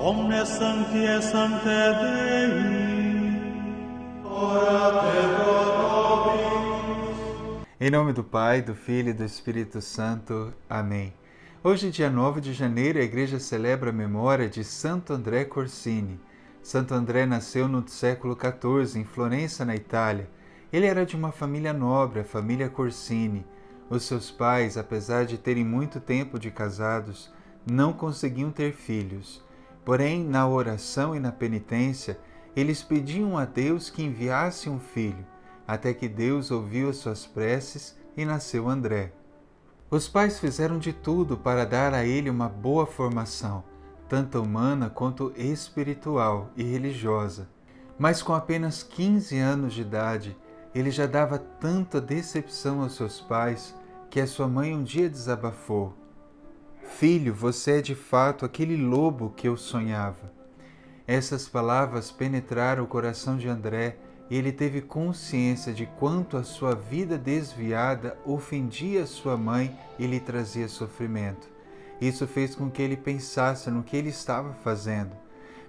omnes sancti sancte Dei, ora et pro nobis. Em nome do Pai, do Filho e do Espírito Santo. Amém. Hoje, dia 9 de janeiro, a Igreja celebra a memória de Santo André Corsini. Santo André nasceu no século XIV, em Florença, na Itália. Ele era de uma família nobre, a família Corsini. Os seus pais, apesar de terem muito tempo de casados, não conseguiam ter filhos. Porém, na oração e na penitência, eles pediam a Deus que enviasse um filho, até que Deus ouviu as suas preces e nasceu André. Os pais fizeram de tudo para dar a ele uma boa formação, tanto humana quanto espiritual e religiosa. Mas com apenas 15 anos de idade, ele já dava tanta decepção aos seus pais que a sua mãe um dia desabafou: "Filho, você é de fato aquele lobo que eu sonhava." Essas palavras penetraram o coração de André e ele teve consciência de quanto a sua vida desviada ofendia sua mãe e lhe trazia sofrimento. Isso fez com que ele pensasse no que ele estava fazendo.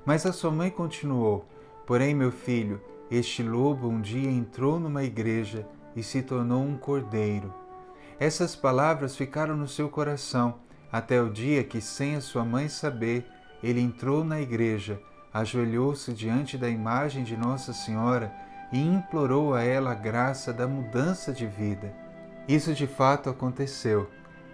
Mas a sua mãe continuou: "Porém, meu filho, este lobo um dia entrou numa igreja e se tornou um cordeiro." Essas palavras ficaram no seu coração, até o dia que, sem a sua mãe saber, ele entrou na igreja, ajoelhou-se diante da imagem de Nossa Senhora e implorou a ela a graça da mudança de vida. Isso de fato aconteceu.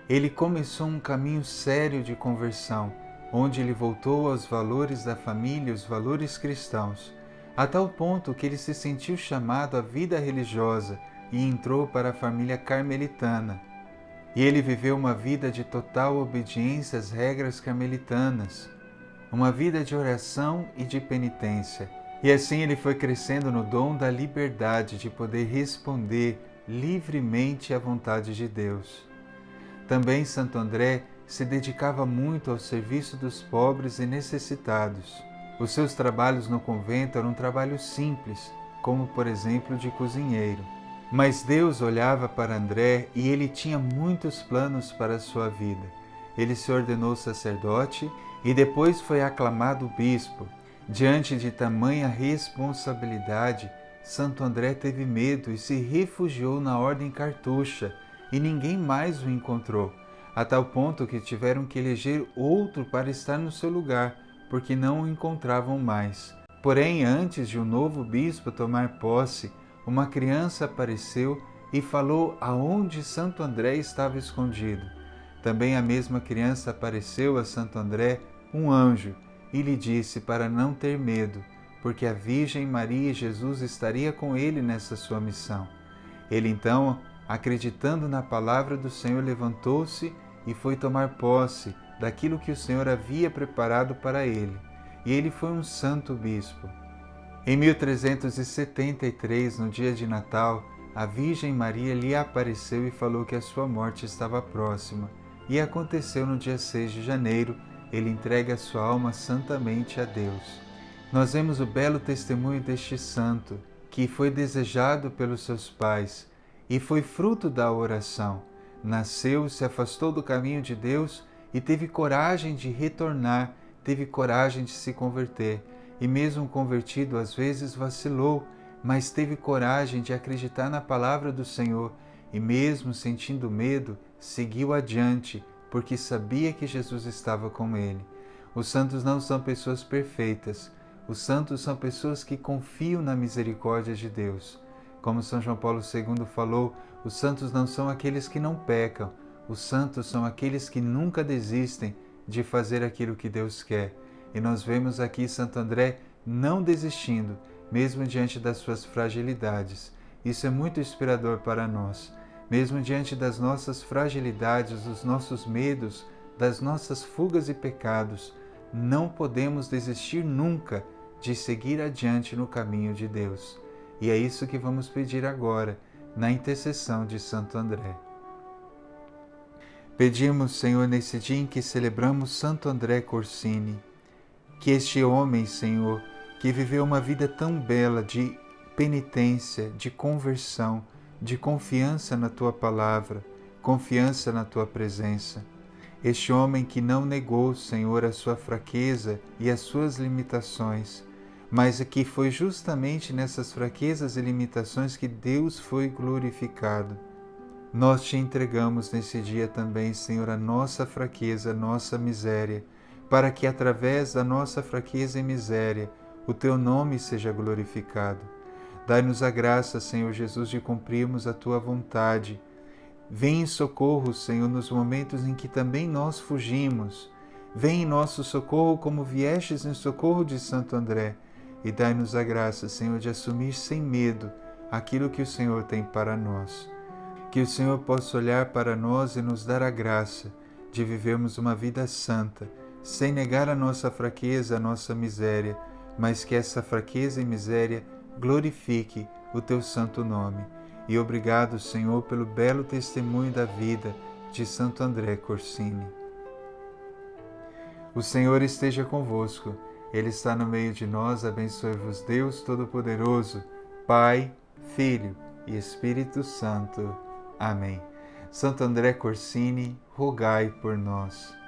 Ele começou um caminho sério de conversão, onde ele voltou aos valores da família e os valores cristãos, a tal ponto que ele se sentiu chamado à vida religiosa e entrou para a família carmelitana. E ele viveu uma vida de total obediência às regras carmelitanas, uma vida de oração e de penitência. E assim ele foi crescendo no dom da liberdade de poder responder livremente à vontade de Deus. Também Santo André se dedicava muito ao serviço dos pobres e necessitados. Os seus trabalhos no convento eram trabalhos simples, como por exemplo de cozinheiro. Mas Deus olhava para André e ele tinha muitos planos para a sua vida. Ele se ordenou sacerdote e depois foi aclamado bispo. Diante de tamanha responsabilidade, Santo André teve medo e se refugiou na ordem cartucha, e ninguém mais o encontrou, a tal ponto que tiveram que eleger outro para estar no seu lugar, porque não o encontravam mais. Porém, antes de um novo bispo tomar posse, uma criança apareceu e falou aonde Santo André estava escondido. Também a mesma criança apareceu a Santo André, um anjo, e lhe disse para não ter medo, porque a Virgem Maria e Jesus estaria com ele nessa sua missão. Ele então, acreditando na palavra do Senhor, levantou-se e foi tomar posse daquilo que o Senhor havia preparado para ele. E ele foi um santo bispo. Em 1373, no dia de Natal, a Virgem Maria lhe apareceu e falou que a sua morte estava próxima. E aconteceu no dia 6 de janeiro, ele entrega a sua alma santamente a Deus. Nós vemos o belo testemunho deste santo, que foi desejado pelos seus pais e foi fruto da oração. Nasceu, se afastou do caminho de Deus e teve coragem de retornar, teve coragem de se converter. E mesmo convertido, às vezes vacilou, mas teve coragem de acreditar na palavra do Senhor e mesmo sentindo medo, seguiu adiante, porque sabia que Jesus estava com ele. Os santos não são pessoas perfeitas. Os santos são pessoas que confiam na misericórdia de Deus. Como São João Paulo II falou, os santos não são aqueles que não pecam. Os santos são aqueles que nunca desistem de fazer aquilo que Deus quer. E nós vemos aqui Santo André não desistindo, mesmo diante das suas fragilidades. Isso é muito inspirador para nós. Mesmo diante das nossas fragilidades, dos nossos medos, das nossas fugas e pecados, não podemos desistir nunca de seguir adiante no caminho de Deus. E é isso que vamos pedir agora, na intercessão de Santo André. Pedimos, Senhor, nesse dia em que celebramos Santo André Corsini, que este homem, Senhor, que viveu uma vida tão bela de penitência, de conversão, de confiança na Tua Palavra, confiança na Tua presença. Este homem que não negou, Senhor, a sua fraqueza e as suas limitações, mas que foi justamente nessas fraquezas e limitações que Deus foi glorificado. Nós te entregamos nesse dia também, Senhor, a nossa fraqueza, a nossa miséria, para que através da nossa fraqueza e miséria o Teu nome seja glorificado. Dai-nos a graça, Senhor Jesus, de cumprirmos a Tua vontade. Vem em socorro, Senhor, nos momentos em que também nós fugimos. Vem em nosso socorro como viestes em socorro de Santo André. E dai-nos a graça, Senhor, de assumir sem medo aquilo que o Senhor tem para nós. Que o Senhor possa olhar para nós e nos dar a graça de vivermos uma vida santa, sem negar a nossa fraqueza, a nossa miséria, mas que essa fraqueza e miséria glorifique o Teu santo nome. E obrigado, Senhor, pelo belo testemunho da vida de Santo André Corsini. O Senhor esteja convosco, Ele está no meio de nós, abençoe-vos Deus Todo-Poderoso, Pai, Filho e Espírito Santo. Amém. Santo André Corsini, rogai por nós.